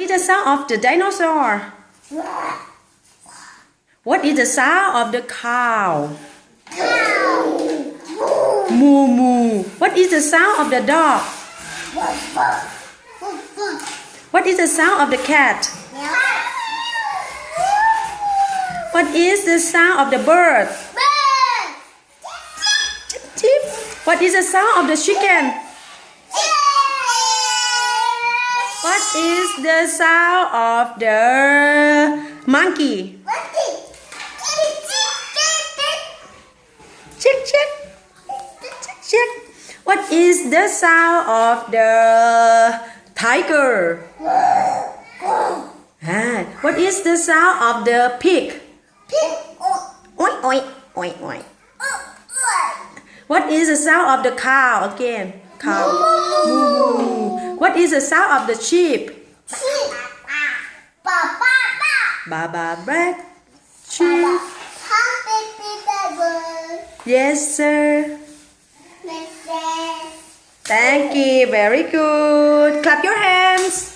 is the sound of the dinosaur? What is the sound of the cow? Moo moo. What is the sound of the dog? What is the sound of the cat? What is the sound of the bird? Chip, chip. What is the sound of the chicken? What is the sound of the monkey? Check, check. Check, check. What is the sound of the tiger? What is the sound of the pig? Oink, oink, oink, oink. What is the sound of the cow again? Cow. Moo. What is the sound of the sheep? Ba ba ba. Sheep. Yes, sir. Thank you. Very good. Clap your hands.